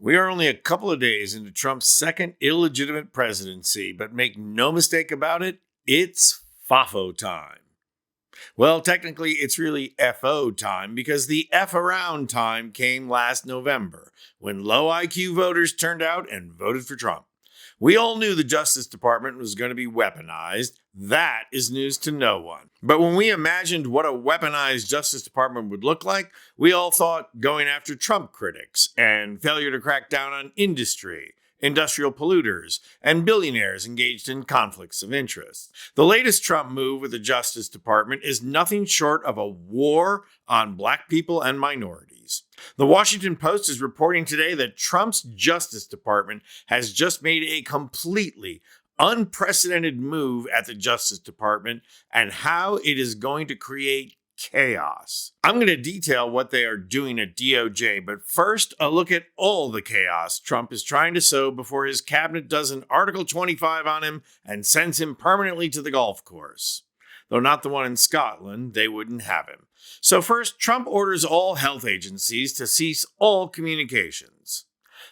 We are only a couple of days into Trump's second illegitimate presidency, but make no mistake about it, it's FOFO time. Well, technically, it's really FO time because the F around time came last November when low IQ voters turned out and voted for Trump. We all knew the Justice Department was going to be weaponized. That is news to no one. But when we imagined what a weaponized Justice Department would look like, we all thought going after Trump critics and failure to crack down on industry, industrial polluters, and billionaires engaged in conflicts of interest. The latest Trump move with the Justice Department is nothing short of a war on black people and minorities. The Washington Post is reporting today that Trump's Justice Department has just made a completely unprecedented move at the Justice Department and how it is going to create chaos. I'm going to detail what they are doing at DOJ, but first, a look at all the chaos Trump is trying to sow before his cabinet does an Article 25 on him and sends him permanently to the golf course. Though not the one in Scotland, they wouldn't have him. So first, Trump orders all health agencies to cease all communications.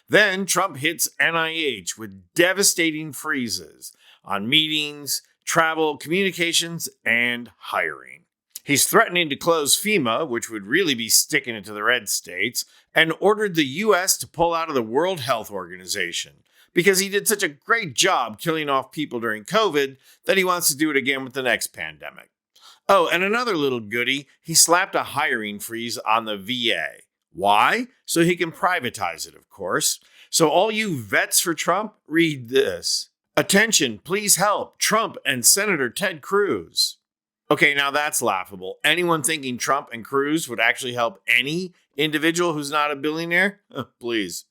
Then Trump hits NIH with devastating freezes on meetings, travel, communications, and hiring. He's threatening to close FEMA, which would really be sticking it to the red states, and ordered the U.S. to pull out of the World Health Organization because he did such a great job killing off people during COVID that he wants to do it again with the next pandemic. Oh, and another little goodie, he slapped a hiring freeze on the VA. Why? So he can privatize it, of course. So all you vets for Trump, read this. Attention, please help Trump and Senator Ted Cruz. Okay, now that's laughable. Anyone thinking Trump and Cruz would actually help any individual who's not a billionaire? Please.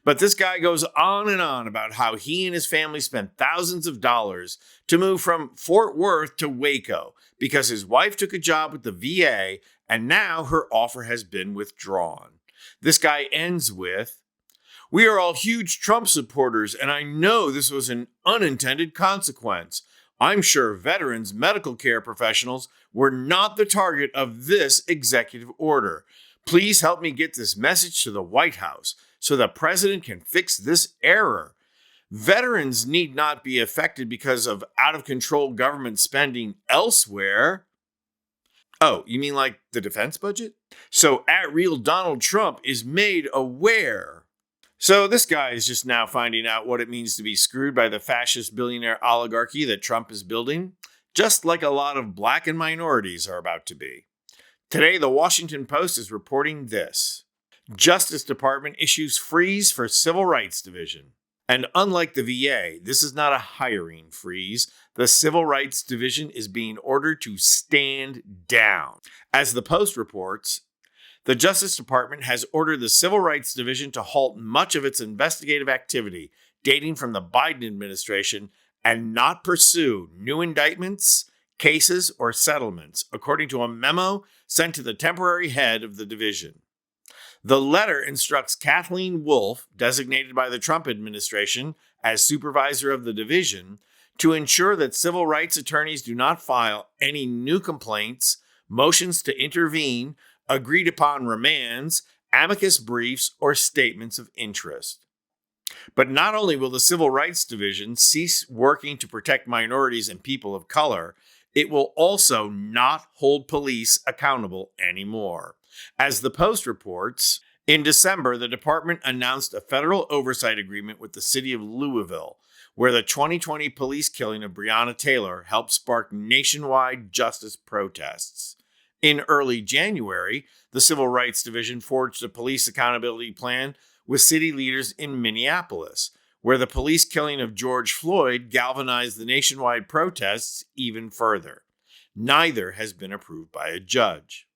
But this guy goes on and on about how he and his family spent thousands of dollars to move from Fort Worth to Waco because his wife took a job with the VA and now her offer has been withdrawn. This guy ends with, "We are all huge Trump supporters and I know this was an unintended consequence. I'm sure veterans, medical care professionals were not the target of this executive order. Please help me get this message to the White House so the president can fix this error. Veterans need not be affected because of out-of-control government spending elsewhere." Oh, you mean like the defense budget? So @real Donald Trump is made aware. So this guy is just now finding out what it means to be screwed by the fascist billionaire oligarchy that Trump is building, just like a lot of black and minorities are about to be. Today, the Washington Post is reporting this. Justice Department issues freeze for Civil Rights Division. And unlike the VA, this is not a hiring freeze. The Civil Rights Division is being ordered to stand down. As the Post reports, the Justice Department has ordered the Civil Rights Division to halt much of its investigative activity dating from the Biden administration and not pursue new indictments, cases, or settlements, according to a memo sent to the temporary head of the division. The letter instructs Kathleen Wolf, designated by the Trump administration as supervisor of the division, to ensure that civil rights attorneys do not file any new complaints, motions to intervene, agreed upon remands, amicus briefs, or statements of interest. But not only will the Civil Rights Division cease working to protect minorities and people of color, it will also not hold police accountable anymore. As the Post reports, in December, the department announced a federal oversight agreement with the city of Louisville, where the 2020 police killing of Breonna Taylor helped spark nationwide justice protests. In early January, the Civil Rights Division forged a police accountability plan with city leaders in Minneapolis, where the police killing of George Floyd galvanized the nationwide protests even further. Neither has been approved by a judge.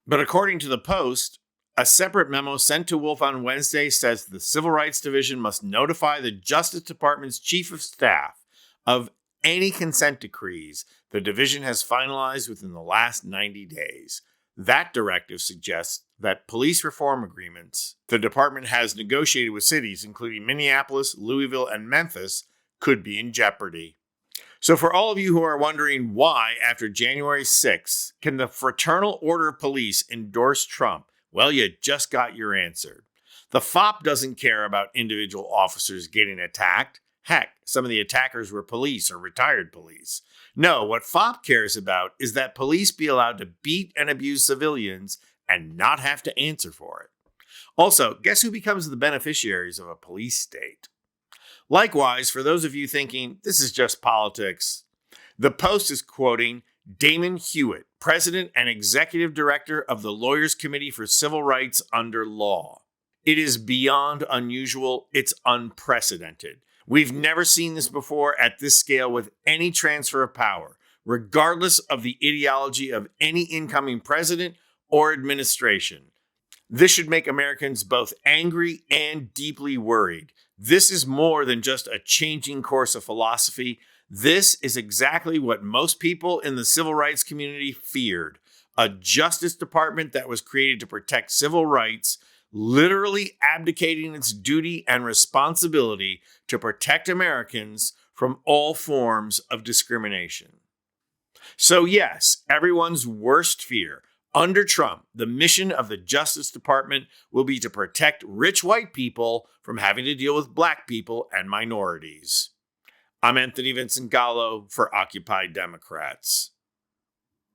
But according to the Post, a separate memo sent to Wolf on Wednesday says the Civil Rights Division must notify the Justice Department's chief of staff of any consent decrees the division has finalized within the last 90 days. That directive suggests that police reform agreements the department has negotiated with cities, including Minneapolis, Louisville, and Memphis, could be in jeopardy. So for all of you who are wondering why, after January 6th, can the Fraternal Order of Police endorse Trump, well, you just got your answer. The FOP doesn't care about individual officers getting attacked. Heck, some of the attackers were police or retired police. No, what FOP cares about is that police be allowed to beat and abuse civilians and not have to answer for it. Also, guess who becomes the beneficiaries of a police state? Likewise, for those of you thinking this is just politics, the Post is quoting Damon Hewitt, President and Executive Director of the Lawyers Committee for Civil Rights Under Law. It is beyond unusual. It's unprecedented. We've never seen this before at this scale with any transfer of power, regardless of the ideology of any incoming president or administration. This should make Americans both angry and deeply worried. This is more than just a changing course of philosophy. This is exactly what most people in the civil rights community feared. A Justice Department that was created to protect civil rights, literally abdicating its duty and responsibility to protect Americans from all forms of discrimination. So yes, everyone's worst fear. Under Trump, the mission of the Justice Department will be to protect rich white people from having to deal with black people and minorities. I'm Anthony Vincent Gallo for Occupy Democrats.